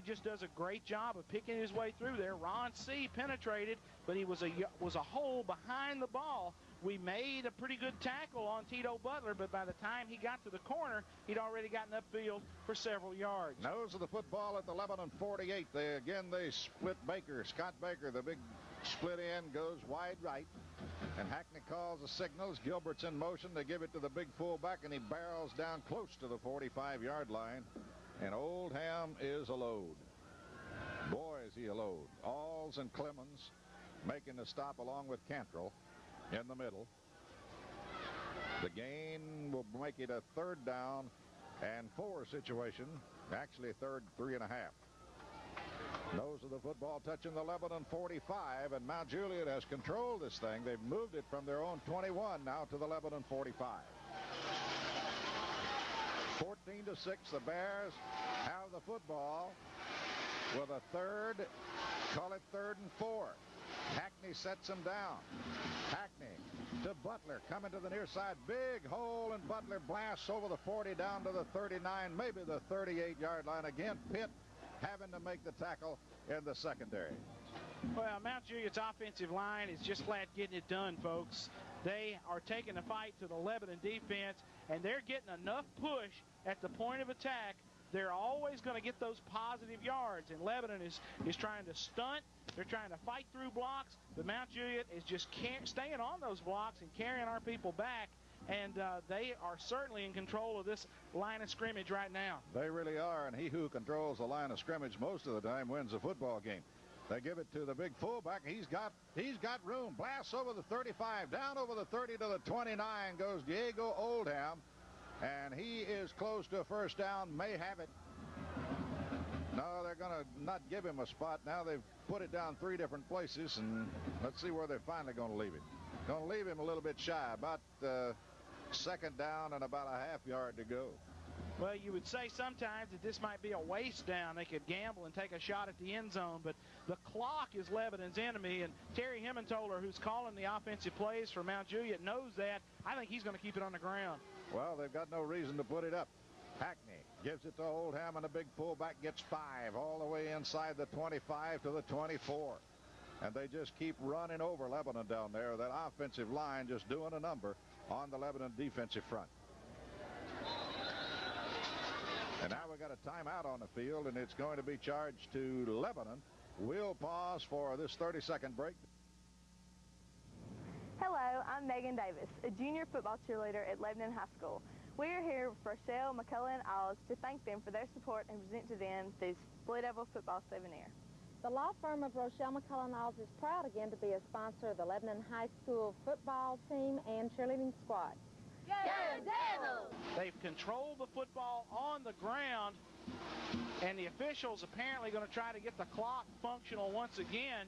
just does a great job of picking his way through there. Ron C. penetrated, but he was a hole behind the ball. We made a pretty good tackle on Tito Butler, but by the time he got to the corner, he'd already gotten upfield for several yards. Nose of the football at the Lebanon 48. They split Baker. Scott Baker, the big split end, goes wide right. And Hackney calls the signals. Gilbert's in motion. They give it to the big fullback, and he barrels down close to the 45-yard line. And Oldham is a load. Boy, is he a load. Alls and Clemens making the stop along with Cantrell in the middle. The gain will make it a 3rd down and 4 situation. Actually, 3rd, 3.5. Nose of the football touching the Lebanon 45, and Mount Juliet has controlled this thing. They've moved it from their own 21 now to the Lebanon 45. 14-6, the Bears have the football with a 3rd, call it 3rd and 4. Hackney sets him down. Hackney to Butler, coming to the near side. Big hole, and Butler blasts over the 40 down to the 39, maybe the 38-yard line. Again, Pitt having to make the tackle in the secondary. Well, Mount Juliet's offensive line is just flat getting it done, folks. They are taking the fight to the Lebanon defense, and they're getting enough push at the point of attack. They're always going to get those positive yards, and Lebanon is trying to stunt. They're trying to fight through blocks, but Mount Juliet is just staying on those blocks and carrying our people back, and they are certainly in control of this line of scrimmage right now. They really are, and he who controls the line of scrimmage most of the time wins the football game. They give it to the big fullback. He's got room. Blasts over the 35, down over the 30 to the 29 goes Diego Oldham, and he is close to a 1st down, may have it. No, they're going to not give him a spot. Now they've put it down 3 different places, and let's see where they're finally going to leave it. Going to leave him a little bit shy, about 2nd down and about a half yard to go. Well, you would say sometimes that this might be a waste down. They could gamble and take a shot at the end zone, but the clock is Lebanon's enemy, and Terry Hemmentoler, who's calling the offensive plays for Mount Juliet, knows that. I think he's going to keep it on the ground. Well, they've got no reason to put it up. Hackney gives it to Oldham, and the big fullback gets 5 all the way inside the 25 to the 24. And they just keep running over Lebanon down there. That offensive line just doing a number on the Lebanon defensive front. And now we've got a timeout on the field, and it's going to be charged to Lebanon. We'll pause for this 30-second break. Hello, I'm Megan Davis, a junior football cheerleader at Lebanon High School. We are here with Rochelle, McCullough, and Oz to thank them for their support and present to them this Blue Devil football souvenir. The law firm of Rochelle, McCullough, and Oz is proud again to be a sponsor of the Lebanon High School football team and cheerleading squad. Go Devils! They've controlled the football on the ground, and the officials apparently going to try to get the clock functional once again.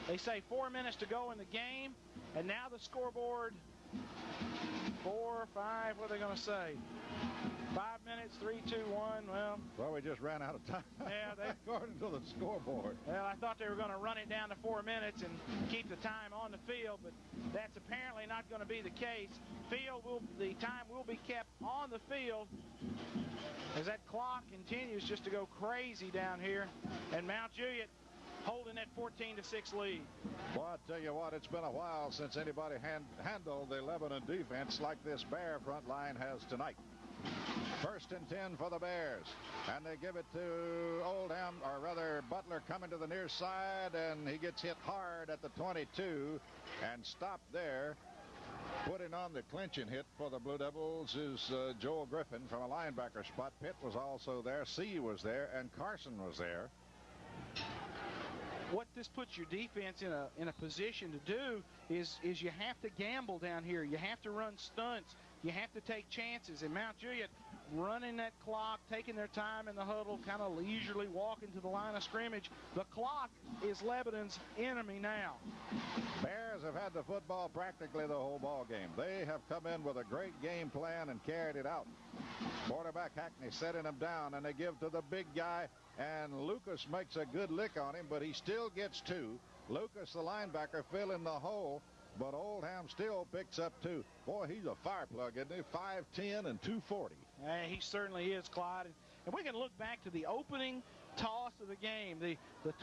They say 4 minutes to go in the game, and now the scoreboard, 4, 5, what are they going to say? 5 minutes, 3, 2, 1, Well, we just ran out of time. Yeah, according to the scoreboard. Well, I thought they were going to run it down to 4 minutes and keep the time on the field, but that's apparently not going to be the case. The time will be kept on the field as that clock continues just to go crazy down here, and Mount Juliet holding that 14-6 lead. Well, I tell you what, it's been a while since anybody handled the Lebanon defense like this Bear front line has tonight. 1st and 10 for the Bears, and they give it to Oldham, or rather Butler, coming to the near side, and he gets hit hard at the 22 and stopped there. Putting on the clinching hit for the Blue Devils is Joel Griffin from a linebacker spot. Pitt was also there, C was there, and Carson was there. What this puts your defense in a position to do is you have to gamble down here. You have to run stunts. You have to take chances. And Mount Juliet running that clock, taking their time in the huddle, kind of leisurely walking to the line of scrimmage. The clock is Lebanon's enemy now. Bears have had the football practically the whole ball game. They have come in with a great game plan and carried it out. Quarterback Hackney setting him down, and they give to the big guy, and Lucas makes a good lick on him, but he still gets 2. Lucas, the linebacker, filling the hole, but Oldham still picks up 2. Boy, he's a fire plug, isn't he? 5'10" and 240. He certainly is, Clyde. And we can look back to the opening toss of the game, the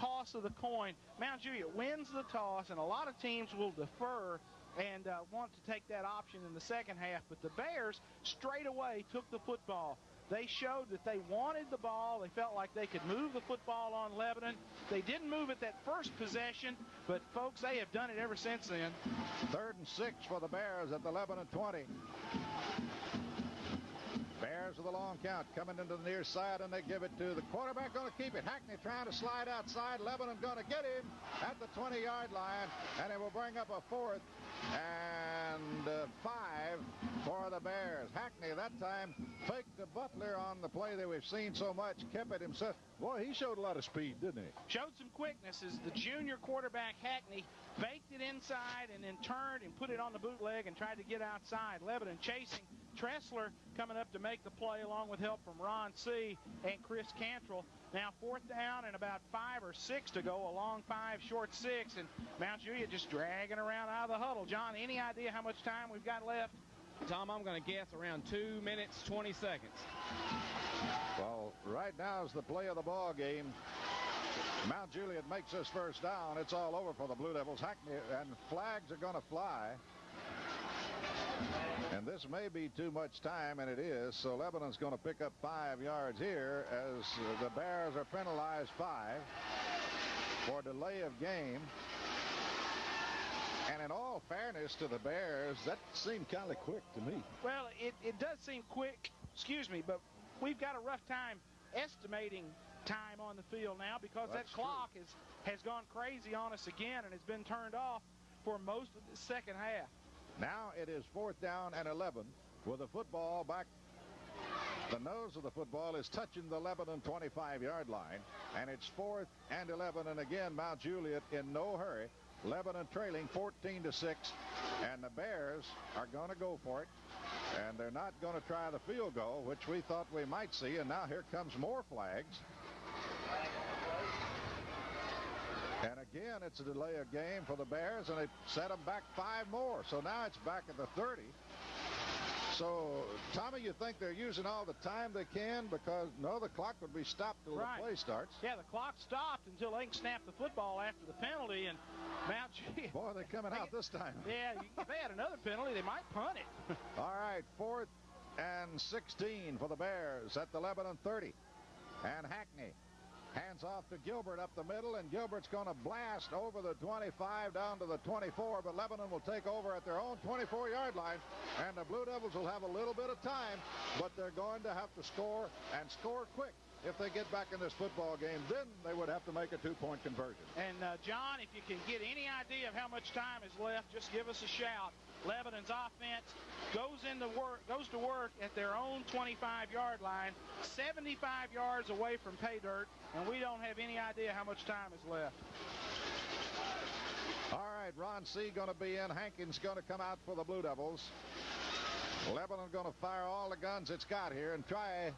toss of the coin. Mount Juliet wins the toss, and a lot of teams will defer and want to take that option in the second half. But the Bears straight away took the football. They showed that they wanted the ball. They felt like they could move the football on Lebanon. They didn't move it that first possession, but, folks, they have done it ever since then. 3rd and 6 for the Bears at the Lebanon 20. Bears with a long count coming into the near side, and they give it to the quarterback. Going to keep it. Hackney trying to slide outside. Lebanon going to get him at the 20-yard line, and it will bring up a 4th and 5 for the Bears. Hackney that time faked the Butler on the play that we've seen so much, kept it himself. Boy, he showed a lot of speed, didn't he? Showed some quickness as the junior quarterback Hackney faked it inside and then turned and put it on the bootleg and tried to get outside. Lebanon chasing. Tressler coming up to make the play along with help from Ron C. and Chris Cantrell. Now 4th down and about 5 or 6 to go. A long 5, short 6, and Mount Juliet just dragging around out of the huddle. John, any idea how much time we've got left? Tom, I'm going to guess around 2 minutes, 20 seconds. Well, right now is the play of the ball game. Mount Juliet makes this first down. It's all over for the Blue Devils. Hackney, and flags are going to fly. And this may be too much time, and it is. So Lebanon's going to pick up 5 yards here as the Bears are penalized 5 for delay of game. And in all fairness to the Bears, that seemed kind of quick to me. Well, it does seem quick, but we've got a rough time estimating time on the field now because that clock has gone crazy on us again and has been turned off for most of the second half. Now it is 4th down and 11 with the football back. The nose of the football is touching the Lebanon 25-yard line, and it's 4th and 11. And again, Mount Juliet in no hurry. Lebanon trailing 14-6, and the Bears are going to go for it, and they're not going to try the field goal, which we thought we might see. And now here comes more flags. And again, it's a delay of game for the Bears, and they set them back 5 more. So now it's back at the 30. So, Tommy, you think they're using all the time they can because, no, the clock would be stopped till the play starts. Yeah, the clock stopped until they can snap the football after the penalty, and Mount Juliet. Boy, they're coming out this time. Yeah, if they had another penalty, they might punt it. All right, 4th and 16 for the Bears at the Lebanon 30. And Hackney hands off to Gilbert up the middle, and Gilbert's going to blast over the 25 down to the 24, but Lebanon will take over at their own 24-yard line, and the Blue Devils will have a little bit of time, but they're going to have to score, and score quick. If they get back in this football game, then they would have to make a 2-point conversion. And, John, if you can get any idea of how much time is left, just give us a shout. Lebanon's offense goes to work at their own 25-yard line, 75 yards away from pay dirt, and we don't have any idea how much time is left. All right, Ron C. going to be in. Hankins going to come out for the Blue Devils. Lebanon going to fire all the guns it's got here and try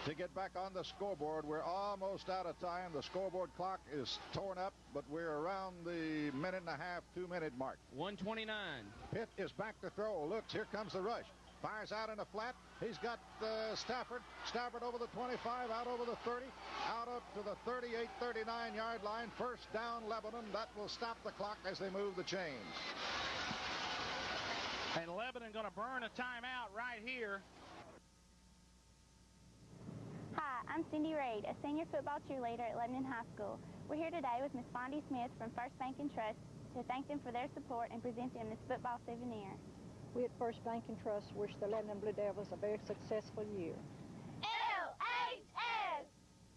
to get back on the scoreboard. We're almost out of time. The scoreboard clock is torn up, but we're around the 1.5, 2-minute mark. 1:29. Pitt is back to throw. Looks, here comes the rush. Fires out in a flat. He's got Stafford. Stafford over the 25, out over the 30, out up to the 38, 39-yard line. First down, Lebanon. That will stop the clock as they move the chains. And Lebanon going to burn a timeout right here. Hi, I'm Cindy Reed, a senior football cheerleader at Lebanon High School. We're here today with Miss Bondi Smith from First Bank and Trust to thank them for their support and present them this football souvenir. We at First Bank and Trust wish the Lebanon Blue Devils a very successful year. LHS!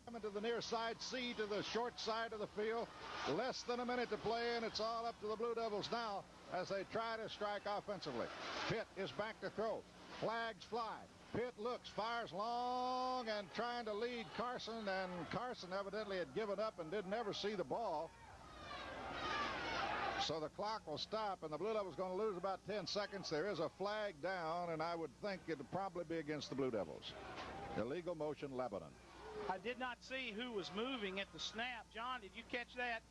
Coming to the near side, C to the short side of the field. Less than a minute to play, and it's all up to the Blue Devils now as they try to strike offensively. Pitt is back to throw. Flags fly. Pitt looks, fires long, and trying to lead Carson, and Carson evidently had given up and didn't ever see the ball. So the clock will stop, and the Blue Devils going to lose about 10 seconds. There is a flag down, and I would think it would probably be against the Blue Devils. Illegal motion, Lebanon. I did not see who was moving at the snap. John, did you catch that?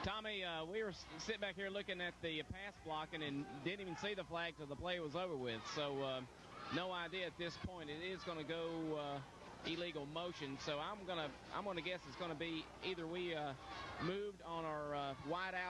Tommy, we were sitting back here looking at the pass blocking and didn't even see the flag till the play was over with. So no idea at this point. It is going to go illegal motion. So I'm gonna guess it's gonna be either we moved on our wide out.